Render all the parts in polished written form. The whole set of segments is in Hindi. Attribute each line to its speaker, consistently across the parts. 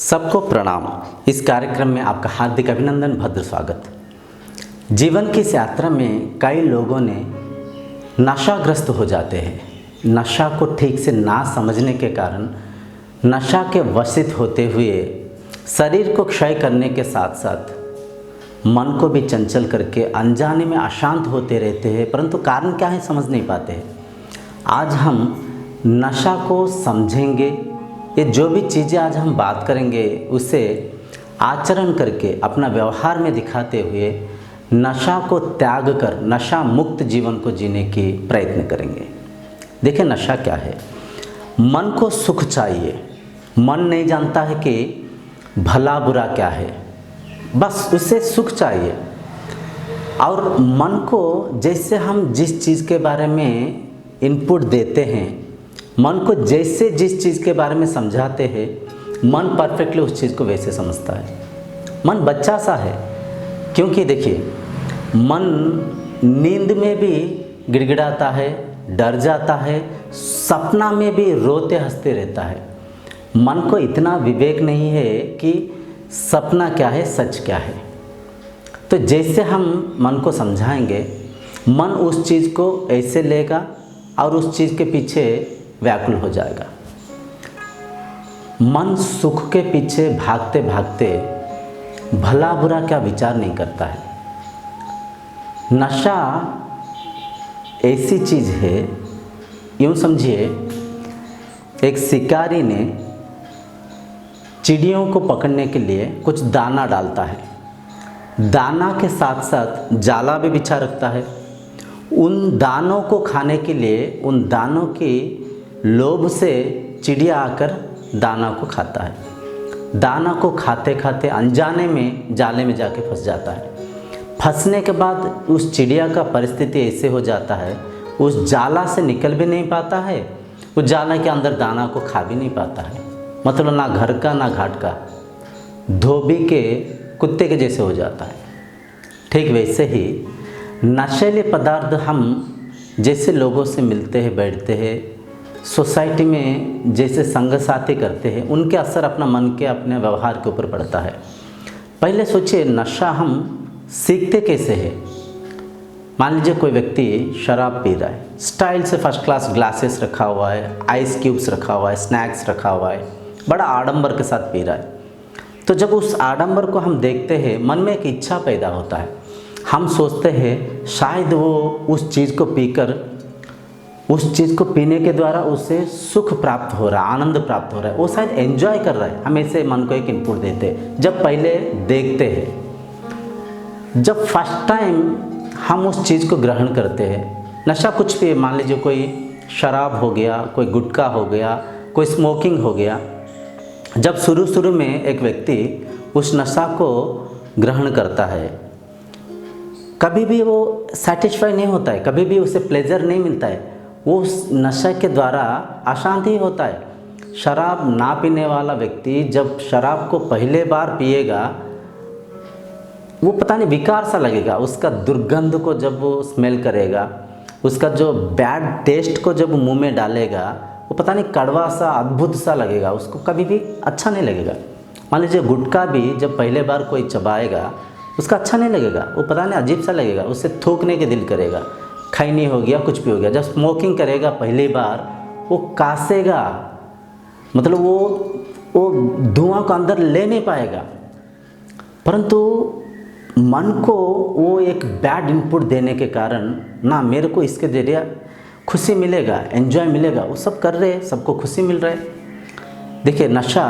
Speaker 1: सबको प्रणाम। इस कार्यक्रम में आपका हार्दिक अभिनंदन, भद्र स्वागत। जीवन की इस यात्रा में कई लोगों ने नशाग्रस्त हो जाते हैं। नशा को ठीक से ना समझने के कारण नशा के वशित होते हुए शरीर को क्षय करने के साथ साथ मन को भी चंचल करके अनजाने में अशांत होते रहते हैं, परंतु कारण क्या है समझ नहीं पाते हैं। आज हम नशा को समझेंगे। ये जो भी चीज़ें आज हम बात करेंगे उसे आचरण करके अपना व्यवहार में दिखाते हुए नशा को त्याग कर नशा मुक्त जीवन को जीने की प्रयत्न करेंगे। देखिए, नशा क्या है। मन को सुख चाहिए। मन नहीं जानता है कि भला बुरा क्या है, बस उसे सुख चाहिए। और मन को जैसे हम जिस चीज़ के बारे में इनपुट देते हैं, मन को जैसे जिस चीज़ के बारे में समझाते हैं, मन परफेक्टली उस चीज़ को वैसे समझता है। मन बच्चा सा है, क्योंकि देखिए, मन नींद में भी गिड़गिड़ाता है, डर जाता है, सपना में भी रोते हंसते रहता है। मन को इतना विवेक नहीं है कि सपना क्या है, सच क्या है। तो जैसे हम मन को समझाएंगे, मन उस चीज़ को ऐसे लेगा और उस चीज़ के पीछे व्याकुल हो जाएगा। मन सुख के पीछे भागते भागते भला बुरा क्या विचार नहीं करता है। नशा ऐसी चीज़ है, यूँ समझिए, एक शिकारी ने चिड़ियों को पकड़ने के लिए कुछ दाना डालता है। दाना के साथ साथ जाला भी बिछा रखता है। उन दानों को खाने के लिए, उन दानों की लोभ से चिड़िया आकर दाना को खाता है। दाना को खाते खाते अनजाने में जाले में जाके फंस जाता है। फंसने के बाद उस चिड़िया का परिस्थिति ऐसे हो जाता है, उस जाला से निकल भी नहीं पाता है, उस जाला के अंदर दाना को खा भी नहीं पाता है। मतलब ना घर का ना घाट का, धोबी के कुत्ते के जैसे हो जाता है। ठीक वैसे ही नशीले पदार्थ हम जैसे लोगों से मिलते हैं, बैठते हैं, सोसाइटी में जैसे संग साथी करते हैं, उनके असर अपना मन के, अपने व्यवहार के ऊपर पड़ता है। पहले सोचिए, नशा हम सीखते कैसे हैं। मान लीजिए कोई व्यक्ति शराब पी रहा है, स्टाइल से फर्स्ट क्लास ग्लासेस रखा हुआ है, आइस क्यूब्स रखा हुआ है, स्नैक्स रखा हुआ है, बड़ा आडंबर के साथ पी रहा है। तो जब उस आडंबर को हम देखते हैं, मन में एक इच्छा पैदा होता है। हम सोचते हैं शायद वो उस चीज़ को पीकर, उस चीज़ को पीने के द्वारा उसे सुख प्राप्त हो रहा है, आनंद प्राप्त हो रहा है, वो शायद एंजॉय कर रहा है। हम ऐसे मन को एक इनपुट देते हैं जब पहले देखते हैं। जब फर्स्ट टाइम हम उस चीज़ को ग्रहण करते हैं, नशा कुछ भी, मान लीजिए कोई शराब हो गया, कोई गुटखा हो गया, कोई स्मोकिंग हो गया। जब शुरू में एक व्यक्ति उस नशा को ग्रहण करता है, कभी भी वो सेटिस्फाई नहीं होता है, कभी भी उसे प्लेजर नहीं मिलता है। वो उस नशे के द्वारा अशांत ही होता है। शराब ना पीने वाला व्यक्ति जब शराब को पहले बार पिएगा, वो पता नहीं विकार सा लगेगा। उसका दुर्गंध को जब वो स्मेल करेगा, उसका जो बैड टेस्ट को जब मुंह में डालेगा, वो पता नहीं कड़वा सा, अद्भुत सा लगेगा, उसको कभी भी अच्छा नहीं लगेगा। मान लीजिए गुटखा भी जब पहले बार कोई चबाएगा, उसका अच्छा नहीं लगेगा, वो पता नहीं अजीब सा लगेगा, उससे थूकने के दिल करेगा, खैनी हो गया, कुछ भी हो गया। जब स्मोकिंग करेगा पहली बार, वो कासेगा, मतलब वो धुआं को अंदर ले नहीं पाएगा। परंतु मन को वो एक बैड इनपुट देने के कारण, ना मेरे को इसके जरिए खुशी मिलेगा, एंजॉय मिलेगा, वो सब कर रहे हैं, सबको खुशी मिल रहा है। देखिए, नशा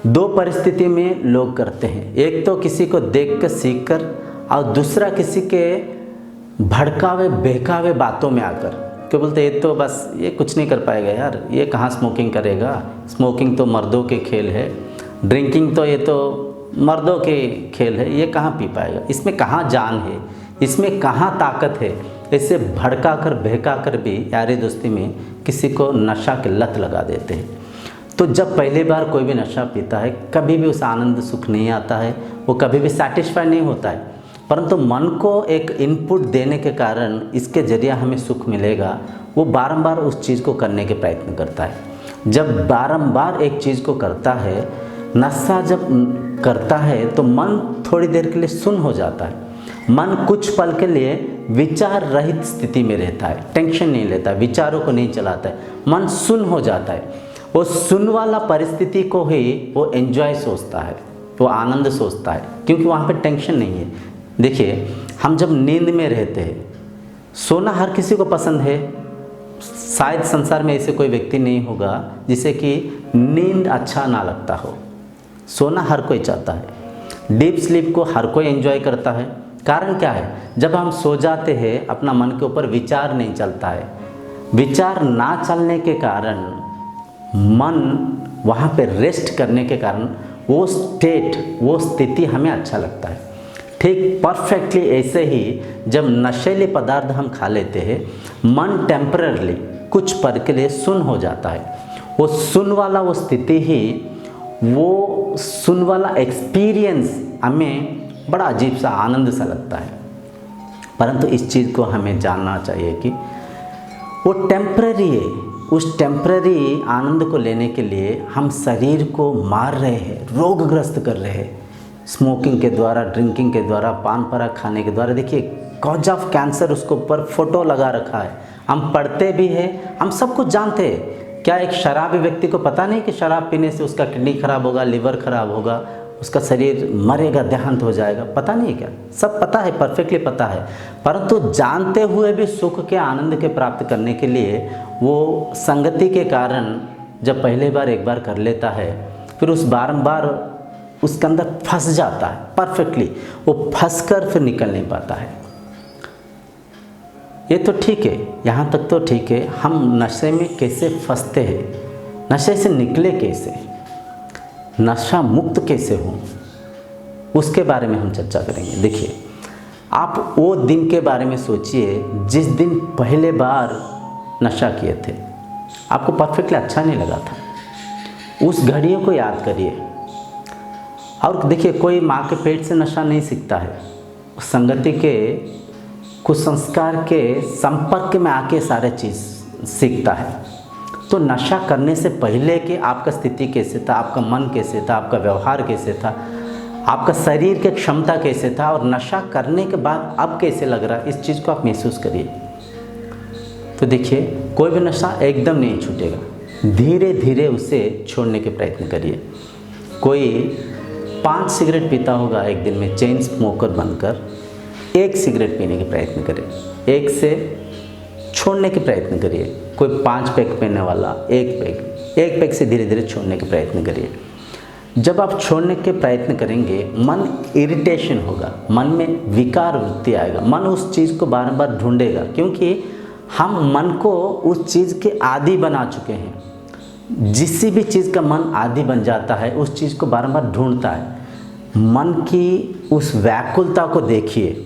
Speaker 1: दो परिस्थिति में लोग करते हैं। एक तो किसी को देख कर सीख कर, और दूसरा किसी के भड़कावे बहकावे बातों में आकर क्यों बोलते ये तो बस ये कुछ नहीं कर पाएगा यार, ये कहाँ स्मोकिंग करेगा, स्मोकिंग तो मर्दों के खेल है, ड्रिंकिंग तो ये तो मर्दों के खेल है, ये कहाँ पी पाएगा, इसमें कहाँ जान है, इसमें कहाँ ताकत है। ऐसे भड़का कर बहका कर भी यारी दोस्ती में किसी को नशा की लत लगा देते हैं। तो जब पहली बार कोई भी नशा पीता है, कभी भी उसे आनंद सुख नहीं आता है, वो कभी भी सेटिस्फाई नहीं होता है। परंतु मन को एक इनपुट देने के कारण इसके जरिए हमें सुख मिलेगा, वो बारंबार उस चीज़ को करने के प्रयत्न करता है। जब बारंबार एक चीज़ को करता है, नशा जब करता है तो मन थोड़ी देर के लिए सुन्न हो जाता है। मन कुछ पल के लिए विचार रहित स्थिति में रहता है, टेंशन नहीं लेता, विचारों को नहीं चलाता है, मन सुन्न हो जाता है। वो सुन्न वाला परिस्थिति को ही वो एंजॉय सोचता है, वो आनंद सोचता है, क्योंकि वहाँ पे टेंशन नहीं है। देखिए, हम जब नींद में रहते हैं, सोना हर किसी को पसंद है। शायद संसार में ऐसे कोई व्यक्ति नहीं होगा जिसे कि नींद अच्छा ना लगता हो। सोना हर कोई चाहता है, डीप स्लीप को हर कोई एंजॉय करता है। कारण क्या है? जब हम सो जाते हैं अपना मन के ऊपर विचार नहीं चलता है। विचार ना चलने के कारण मन वहाँ पे रेस्ट करने के कारण वो स्टेट, वो स्थिति हमें अच्छा लगता है। ठीक परफेक्टली ऐसे ही जब नशीले पदार्थ हम खा लेते हैं, मन टेम्पररली कुछ पल के लिए सुन्न हो जाता है। वो सुन्न वाला वो स्थिति ही, वो सुन्न वाला एक्सपीरियंस हमें बड़ा अजीब सा आनंद सा लगता है। परंतु इस चीज़ को हमें जानना चाहिए कि वो टेम्पररी है। उस टेम्पररी आनंद को लेने के लिए हम शरीर को मार रहे हैं, रोगग्रस्त कर रहे हैं, स्मोकिंग के द्वारा, ड्रिंकिंग के द्वारा, पान पराग खाने के द्वारा। देखिए, कॉज ऑफ कैंसर उसके ऊपर फोटो लगा रखा है। हम पढ़ते भी हैं, हम सब कुछ जानते हैं। क्या एक शराबी व्यक्ति को पता नहीं कि शराब पीने से उसका किडनी खराब होगा, लिवर खराब होगा, उसका शरीर मरेगा, देहांत हो जाएगा? पता नहीं क्या? सब पता है, परफेक्टली पता है। परंतु जानते हुए भी सुख के, आनंद के प्राप्त करने के लिए वो संगति के कारण जब पहले बार एक बार कर लेता है, फिर उस बारंबार उसके अंदर फंस जाता है परफेक्टली। वो फंसकर फिर निकल नहीं पाता है। ये तो ठीक है, यहाँ तक तो ठीक है। हम नशे में कैसे फंसते हैं, नशे से निकले कैसे, नशा मुक्त कैसे हों, उसके बारे में हम चर्चा करेंगे। देखिए, आप वो दिन के बारे में सोचिए जिस दिन पहले बार नशा किए थे, आपको परफेक्टली अच्छा नहीं लगा था। उस घड़ियों को याद करिए। और देखिए, कोई माँ के पेट से नशा नहीं सीखता है, संगति के कुछ संस्कार के संपर्क में आके सारे चीज़ सीखता है। तो नशा करने से पहले कि आपका स्थिति कैसे था, आपका मन कैसे था, आपका व्यवहार कैसे था, आपका शरीर की क्षमता कैसे था, और नशा करने के बाद अब कैसे लग रहा है, इस चीज़ को आप महसूस करिए। तो देखिए, कोई भी नशा एकदम नहीं छूटेगा, धीरे धीरे उसे छोड़ने के प्रयत्न करिए। कोई 5 सिगरेट पीता होगा एक दिन में, चेन स्मोकर बनकर 1 सिगरेट पीने के प्रयत्न करिए, 1 से छोड़ने के प्रयत्न करिए। कोई 5 पैक पीने वाला 1 पैक से धीरे धीरे छोड़ने के प्रयत्न करिए। जब आप छोड़ने के प्रयत्न करेंगे, मन इरिटेशन होगा, मन में विकार वृत्ति आएगा, मन उस चीज़ को बार बार ढूंढेगा, क्योंकि हम मन को उस चीज़ के आदी बना चुके हैं। जिस भी चीज़ का मन आदी बन जाता है, उस चीज़ को बार बार ढूंढता है। मन की उस व्याकुलता को देखिए,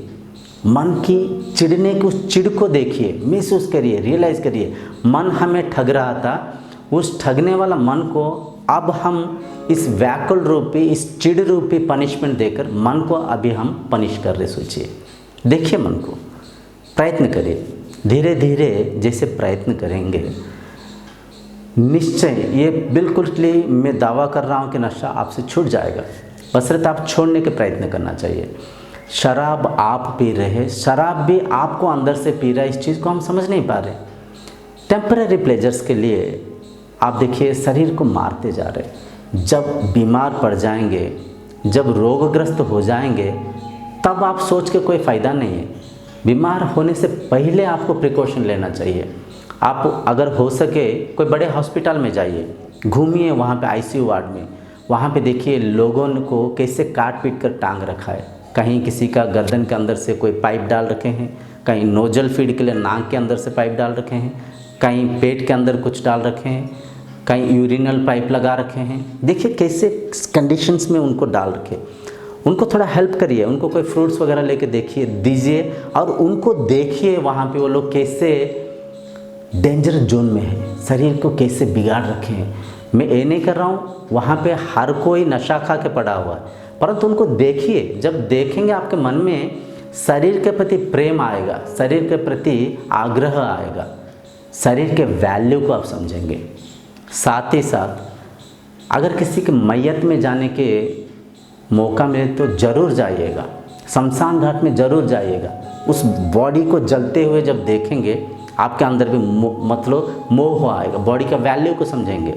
Speaker 1: मन की चिढ़ने की उस चिढ़ को देखिए, महसूस करिए, रियलाइज़ करिए। मन हमें ठग रहा था, उस ठगने वाला मन को अब हम इस व्याकुल रूपी, इस चिढ़ रूपी पनिशमेंट देकर मन को अभी हम पनिश कर रहे। सोचिए, देखिए, मन को प्रयत्न करिए। धीरे धीरे जैसे प्रयत्न करेंगे, निश्चय ये बिल्कुल मैं दावा कर रहा हूँ कि नशा आपसे छूट जाएगा। बशर्ते आप छोड़ने के प्रयत्न करना चाहिए। शराब आप पी रहे हैं, शराब भी आपको अंदर से पी रहा है, इस चीज़ को हम समझ नहीं पा रहे। टेम्पररी प्लेजर्स के लिए आप देखिए शरीर को मारते जा रहे। जब बीमार पड़ जाएंगे, जब रोगग्रस्त हो जाएंगे, तब आप सोच के कोई फ़ायदा नहीं है। बीमार होने से पहले आपको प्रिकॉशन लेना चाहिए। आप अगर हो सके कोई बड़े हॉस्पिटल में जाइए, घूमिए वहाँ पे आईसीयू वार्ड में, वहाँ पे देखिए लोगों को कैसे काट पीट कर टांग रखा है। कहीं किसी का गर्दन के अंदर से कोई पाइप डाल रखे हैं, कहीं नोजल फीड के लिए नाक के अंदर से पाइप डाल रखे हैं, कहीं पेट के अंदर कुछ डाल रखे हैं, कहीं यूरिनल पाइप लगा रखे हैं। देखिए कैसे कंडीशंस में उनको डाल रखे। उनको थोड़ा हेल्प करिए, उनको कोई फ्रूट्स वगैरह लेके देखिए, दीजिए, और उनको देखिए वहाँ पे वो लोग कैसे डेंजर जोन में है, शरीर को कैसे बिगाड़ रखे हैं। मैं ये नहीं कर रहा हूँ वहाँ पे हर कोई नशा खा के पड़ा हुआ है, परंतु उनको देखिए। जब देखेंगे आपके मन में शरीर के प्रति प्रेम आएगा, शरीर के प्रति आग्रह आएगा, शरीर के वैल्यू को आप समझेंगे। साथ ही साथ अगर किसी के मैयत में जाने के मौका मिले तो ज़रूर जाइएगा, शमशान घाट में ज़रूर जाइएगा। उस बॉडी को जलते हुए जब देखेंगे आपके अंदर भी मतलब मोह आएगा, बॉडी का वैल्यू को समझेंगे।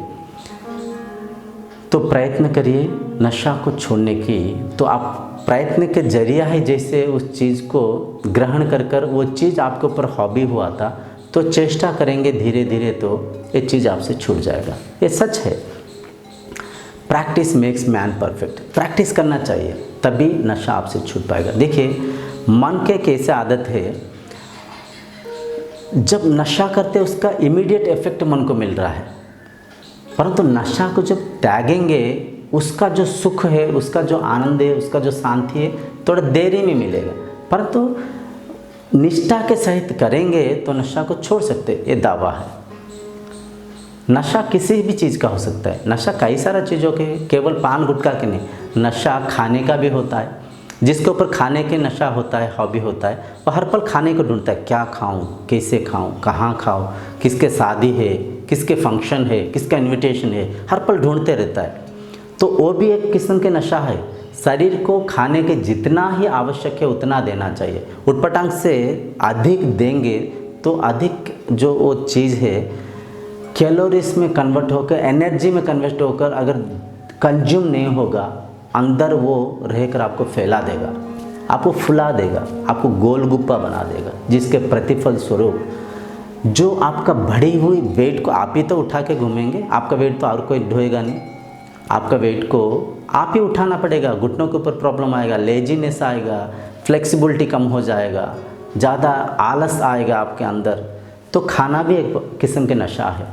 Speaker 1: तो प्रयत्न करिए नशा को छोड़ने की। तो आप प्रयत्न के जरिया ही जैसे उस चीज़ को ग्रहण कर कर वो चीज़ आपके ऊपर हॉबी हुआ था, तो चेष्टा करेंगे धीरे धीरे तो ये चीज़ आपसे छूट जाएगा। ये सच है। Practice makes man perfect. Practice करना चाहिए तभी नशा आपसे छूट पाएगा। देखिए मन के कैसे आदत है, जब नशा करते उसका इमीडिएट इफेक्ट मन को मिल रहा है, परंतु नशा को जब त्यागेंगे उसका जो सुख है, उसका जो आनंद है, उसका जो शांति है थोड़ा देरी में मिलेगा। परंतु निष्ठा के सहित करेंगे तो नशा को छोड़ सकते, ये दावा है। नशा किसी भी चीज़ का हो सकता है। नशा कई सारा चीज़ों के, केवल पान गुटखा के नहीं। नशा खाने का भी होता है। जिसके ऊपर खाने के नशा होता है, हॉबी होता है, वो हर पल खाने को ढूंढता है। क्या खाऊं, कैसे खाऊं, कहाँ खाऊं, किसके शादी है, किसके फंक्शन है, किसका इनविटेशन है, हर पल ढूंढते रहता है। तो वो भी एक किस्म के नशा है। शरीर को खाने के जितना ही आवश्यक है उतना देना चाहिए। उटपटांग से अधिक देंगे तो अधिक जो वो चीज़ है कैलोरीज में कन्वर्ट होकर, एनर्जी में कन्वर्ट होकर अगर कंज्यूम नहीं होगा, अंदर वो रहकर आपको फैला देगा, आपको फुला देगा, आपको गोल गुप्पा बना देगा, जिसके प्रतिफल स्वरूप जो आपका बढ़ी हुई वेट को आप ही तो उठा के घूमेंगे। आपका वेट तो और कोई ढोएगा नहीं। आपका वेट को आप ही उठाना पड़ेगा। घुटनों के ऊपर प्रॉब्लम आएगा, लेजीनेस आएगा, फ्लेक्सिबिलिटी कम हो जाएगा, ज़्यादा आलस आएगा आपके अंदर। तो खाना भी एक किस्म के नशा है।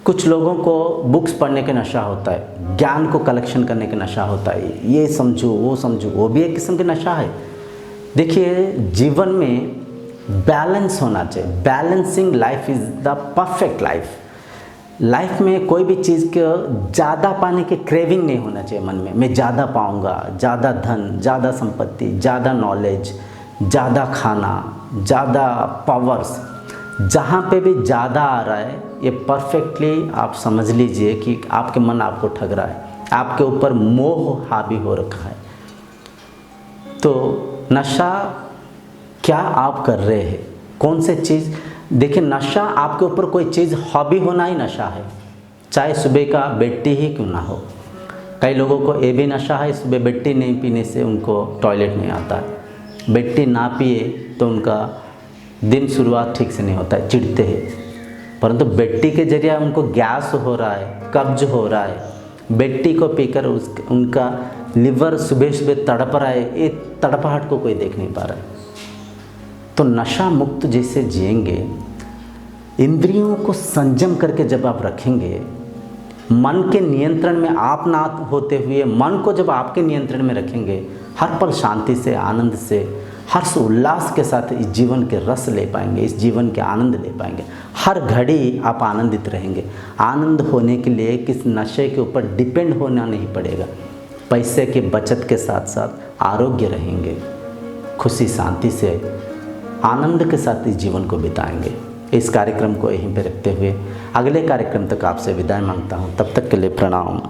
Speaker 1: कुछ लोगों को बुक्स पढ़ने का नशा होता है, ज्ञान को कलेक्शन करने का नशा होता है, ये समझो वो समझो, वो भी एक किस्म का नशा है। देखिए जीवन में बैलेंस होना चाहिए। Balancing life is the perfect life. Life में कोई भी चीज़ को ज़्यादा पाने की क्रेविंग नहीं होना चाहिए मन में। मैं ज़्यादा पाऊँगा, ज़्यादा धन, ज़्यादा संपत्ति, ज़्यादा नॉलेज, ज़्यादा खाना, ज़्यादा पावर्स। जहाँ पे भी ज़्यादा आ रहा है ये परफेक्टली आप समझ लीजिए कि आपके मन आपको ठग रहा है, आपके ऊपर मोह हावी हो रखा है। तो नशा क्या आप कर रहे हैं, कौन से चीज़। देखिए नशा आपके ऊपर कोई चीज़ हॉबी होना ही नशा है, चाहे सुबह का बेड टी ही क्यों ना हो। कई लोगों को ये भी नशा है, सुबह बेड टी नहीं पीने से उनको टॉयलेट नहीं आता है। बेड टी ना पिए तो उनका दिन शुरुआत ठीक से नहीं होता है, चिढ़ते हैं। परंतु बेड टी के जरिए उनको गैस हो रहा है, कब्ज हो रहा है। बेड टी को पीकर उनका लिवर सुबह सुबह तड़प रहा है, ये तड़पहाट को कोई देख नहीं पा रहा है। तो नशा मुक्त जैसे जिएंगे, इंद्रियों को संयम करके जब आप रखेंगे, मन के नियंत्रण में आप ना होते हुए मन को जब आपके नियंत्रण में रखेंगे, हर पल शांति से, आनंद से, हर्ष उल्लास के साथ इस जीवन के रस ले पाएंगे, इस जीवन के आनंद ले पाएंगे। हर घड़ी आप आनंदित रहेंगे। आनंद होने के लिए किस नशे के ऊपर डिपेंड होना नहीं पड़ेगा। पैसे की बचत के साथ साथ आरोग्य रहेंगे, खुशी शांति से आनंद के साथ इस जीवन को बिताएंगे। इस कार्यक्रम को यहीं पर रखते हुए अगले कार्यक्रम तक आपसे विदाई मांगता हूँ। तब तक के लिए प्रणाम।